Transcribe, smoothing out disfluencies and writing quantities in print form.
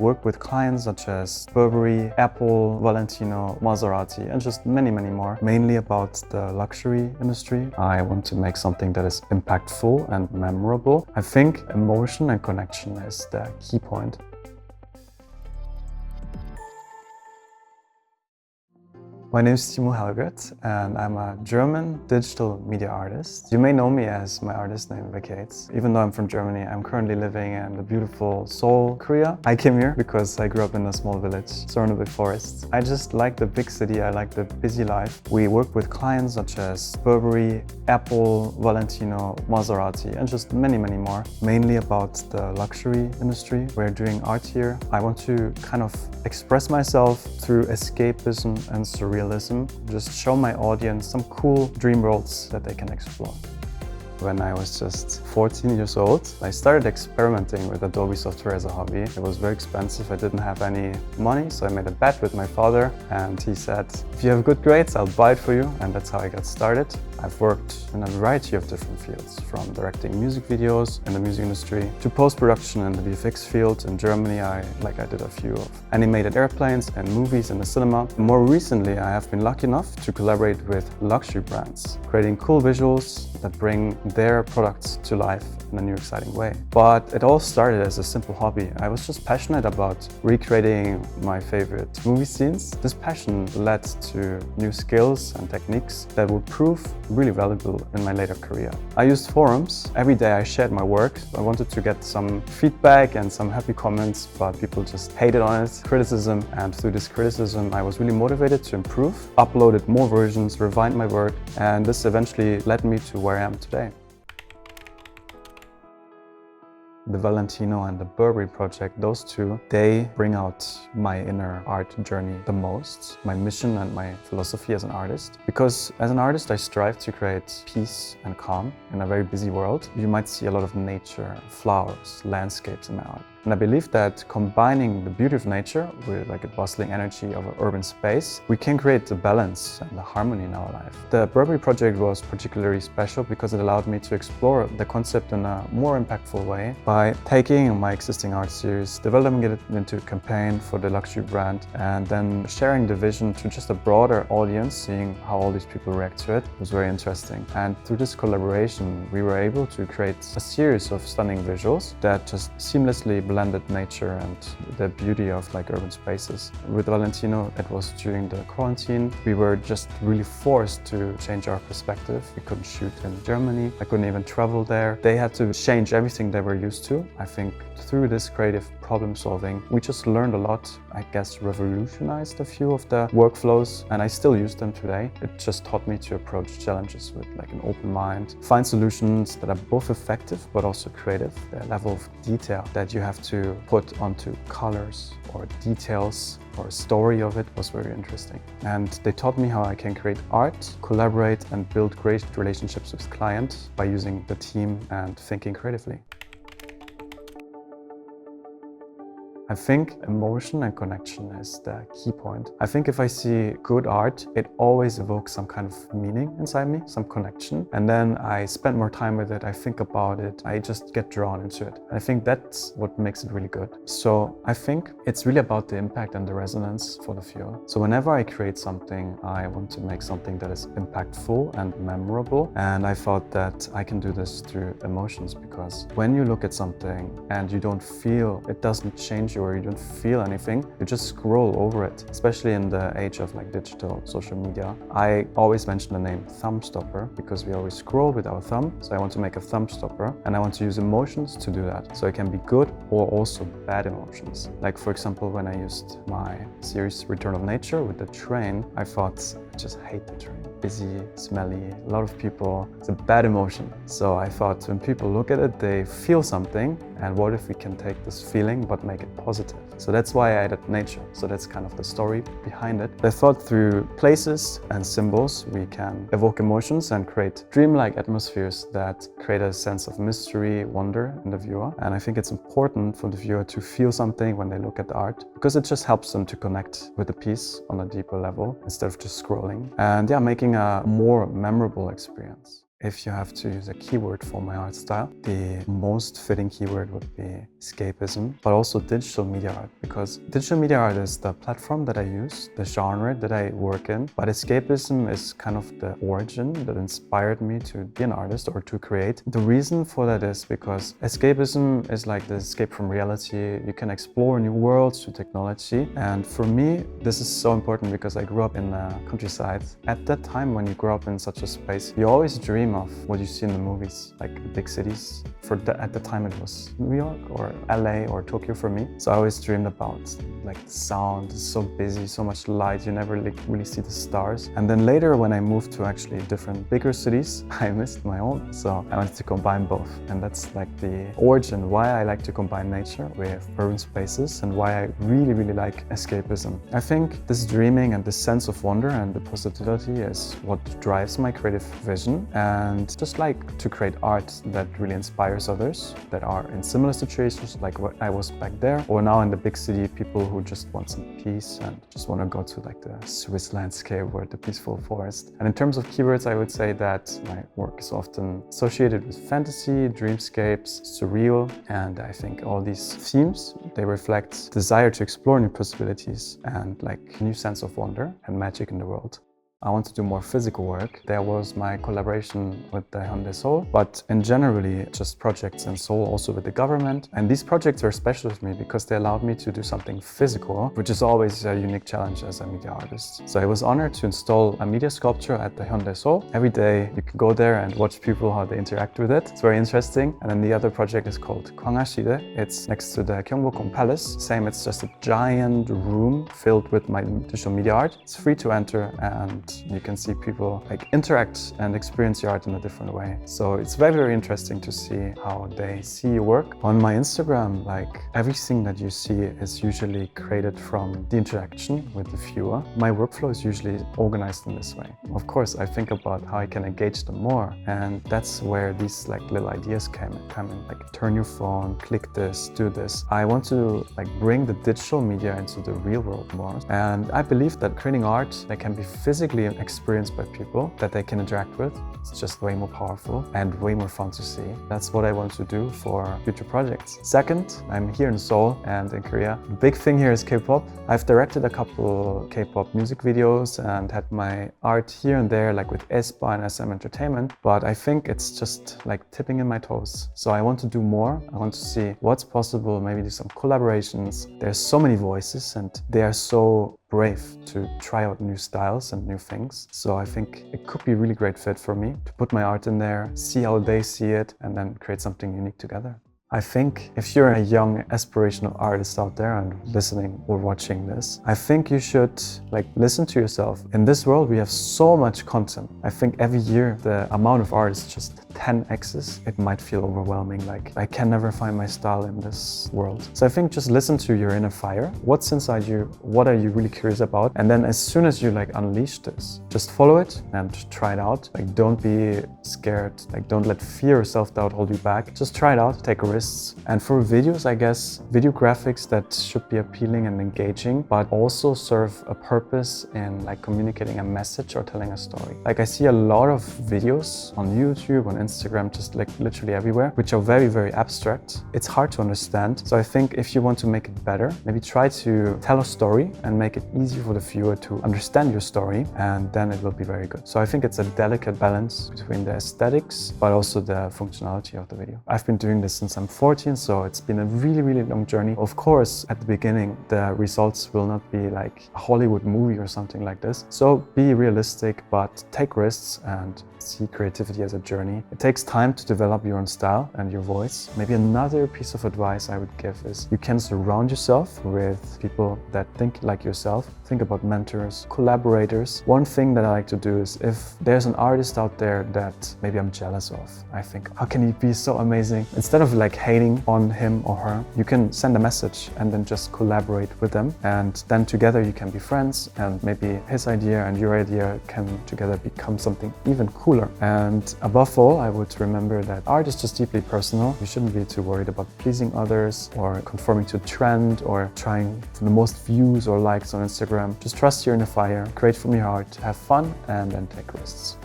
work with clients such as Burberry, Apple, Valentino, Maserati, and just many more, mainly about the luxury industry. I want to make something that is impactful and memorable. I think emotion and connection is the key point. My name is Timo Helgert and I'm a German digital media artist. You may know me as my artist name vacates. Even though I'm from Germany, I'm currently living in the beautiful Seoul, Korea. I came here because I grew up in a small village surrounded by forests. I just like the big city, I like the busy life. We work with clients such as Burberry, Apple, Valentino, Maserati, and just many more, mainly about the luxury industry. We're doing art here. I want to kind of express myself through escapism and surrealism. Just show my audience some cool dream worlds that they can explore. When I was just 14 years old, I started experimenting with Adobe software as a hobby. It was very expensive, I didn't have any money, so I made a bet with my father and he said, if you have good grades, I'll buy it for you, and that's how I got started. I've worked in a variety of different fields, from directing music videos in the music industry to post-production in the VFX field. In Germany, I did a few of animated airplanes and movies in the cinema. More recently, I have been lucky enough to collaborate with luxury brands, creating cool visuals that bring their products to life in a new exciting way. But it all started as a simple hobby. I was just passionate about recreating my favorite movie scenes. This passion led to new skills and techniques that would prove really valuable in my later career. I used forums. Every day I shared my work. I wanted to get some feedback and some happy comments, but people just hated on it, criticism. And through this criticism, I was really motivated to improve, uploaded more versions, refined my work, and this eventually led me to where I am today. The Valentino and the Burberry project, those two, they bring out my inner art journey the most, my mission and my philosophy as an artist. Because as an artist, I strive to create peace and calm in a very busy world. You might see a lot of nature, flowers, landscapes in my art. And I believe that combining the beauty of nature with a bustling energy of an urban space, we can create the balance and the harmony in our life. The Burberry project was particularly special because it allowed me to explore the concept in a more impactful way by taking my existing art series, developing it into a campaign for the luxury brand, and then sharing the vision to just a broader audience, seeing how all these people react to it. It was very interesting. And through this collaboration, we were able to create a series of stunning visuals that just seamlessly blended nature and the beauty of urban spaces. With Valentino, it was during the quarantine. We were just really forced to change our perspective. We couldn't shoot in Germany. I couldn't even travel there. They had to change everything they were used to. I think through this creative problem solving, we just learned a lot. I guess revolutionized a few of the workflows, and I still use them today. It just taught me to approach challenges with an open mind, find solutions that are both effective but also creative. The level of detail that you have to put onto colors or details or a story of it was very interesting. And they taught me how I can create art, collaborate and build great relationships with clients by using the team and thinking creatively. I think emotion and connection is the key point. I think if I see good art, it always evokes some kind of meaning inside me, some connection. And then I spend more time with it, I think about it, I just get drawn into it. And I think that's what makes it really good. So I think it's really about the impact and the resonance for the viewer. So whenever I create something, I want to make something that is impactful and memorable. And I thought that I can do this through emotions, because when you look at something and you don't feel, it doesn't change you or you don't feel anything, you just scroll over it, especially in the age of digital social media. I always mention the name thumb stopper because we always scroll with our thumb. So I want to make a thumb stopper and I want to use emotions to do that. So it can be good or also bad emotions. For example, when I used my series Return of Nature with the train, I thought, I just hate the train. Busy, smelly, a lot of people, it's a bad emotion. So I thought when people look at it, they feel something, and what if we can take this feeling but make it positive? So that's why I added nature. So that's kind of the story behind it. I thought through places and symbols, we can evoke emotions and create dreamlike atmospheres that create a sense of mystery, wonder in the viewer. And I think it's important for the viewer to feel something when they look at the art, because it just helps them to connect with the piece on a deeper level instead of just scrolling. And yeah, making a more memorable experience. If you have to use a keyword for my art style, the most fitting keyword would be escapism, but also digital media art, because digital media art is the platform that I use, the genre that I work in, but escapism is kind of the origin that inspired me to be an artist or to create. The reason for that is because escapism is like the escape from reality. You can explore new worlds through technology, and for me this is so important because I grew up in the countryside. At that time, when you grow up in such a space, you always dream of what you see in the movies, like the big cities. At the time it was New York or LA or Tokyo for me. So I always dreamed about like the sound is so busy, so much light, you never really see the stars. And then later when I moved to actually different bigger cities, I missed my own. So I wanted to combine both. And that's like the origin why I like to combine nature with urban spaces and why I really like escapism. I think this dreaming and this sense of wonder and the possibility is what drives my creative vision, and just like to create art that really inspires others that are in similar situations like what I was back there, or now in the big city, people who just want some peace and just want to go to like the Swiss landscape or the peaceful forest. And in terms of keywords, I would say that my work is often associated with fantasy, dreamscapes, surreal, and I think all these themes, they reflect desire to explore new possibilities and like new sense of wonder and magic in the world. I want to do more physical work. There was my collaboration with the Hyundai Seoul, but in generally just projects in Seoul, also with the government. And these projects are special to me because they allowed me to do something physical, which is always a unique challenge as a media artist. So I was honored to install a media sculpture at the Hyundai Seoul. Every day you can go there and watch people how they interact with it. It's very interesting. And then the other project is called 광화시대. It's next to the Gyeongbokgung Palace. Same, it's just a giant room filled with my digital media art. It's free to enter and you can see people like interact and experience your art in a different way. So it's very interesting to see how they see your work. On my Instagram, like everything that you see is usually created from the interaction with the viewer. My workflow is usually organized in this way. Of course, I think about how I can engage them more, and that's where these like little ideas come in, like turn your phone, click this, do this. I want to like bring the digital media into the real world more, and I believe that creating art that can be physically experienced by people that they can interact with, it's just way more powerful and way more fun to see. That's what I want to do for future projects. Second, I'm here in Seoul and in Korea. The big thing here is K-pop. I've directed a couple K-pop music videos and had my art here and there, like with aespa and SMentertainment, but I think it's just like tipping in my toes. So I want to do more. I want to see what's possible, maybe do some collaborations. There's so many voices and they are so brave to try out new styles and new things. So I think it could be a really great fit for me to put my art in there, see how they see it, and then create something unique together. I think if you're a young aspirational artist out there and listening or watching this, I think you should like listen to yourself. In this world, we have so much content. I think every year the amount of art is just 10x's. It might feel overwhelming, like I can never find my style in this world. So I think just listen to your inner fire. What's inside you? What are you really curious about? And then as soon as you like unleash this, just follow it and try it out. Like don't be scared. Like don't let fear or self-doubt hold you back. Just try it out, take a risk. And for videos, I guess, video graphics that should be appealing and engaging, but also serve a purpose in like communicating a message or telling a story. Like I see a lot of videos on YouTube, on Instagram, just like literally everywhere, which are very abstract. It's hard to understand. So I think if you want to make it better, maybe try to tell a story and make it easy for the viewer to understand your story, and then it will be very good. So I think it's a delicate balance between the aesthetics, but also the functionality of the video. I've been doing this since I'm 14, so it's been a really long journey. Of course, at the beginning, the results will not be like a Hollywood movie or something like this. So be realistic, but take risks and see creativity as a journey. It takes time to develop your own style and your voice. Maybe another piece of advice I would give is you can surround yourself with people that think like yourself. Think about mentors, collaborators. One thing that I like to do is if there's an artist out there that maybe I'm jealous of, I think, how can he be so amazing? Instead of like hating on him or her, you can send a message and then just collaborate with them. And then together you can be friends, and maybe his idea and your idea can together become something even cooler. And above all, I would remember that art is just deeply personal. You shouldn't be too worried about pleasing others or conforming to a trend or trying for the most views or likes on Instagram. Just trust your inner fire, create from your heart, have fun, and then take risks.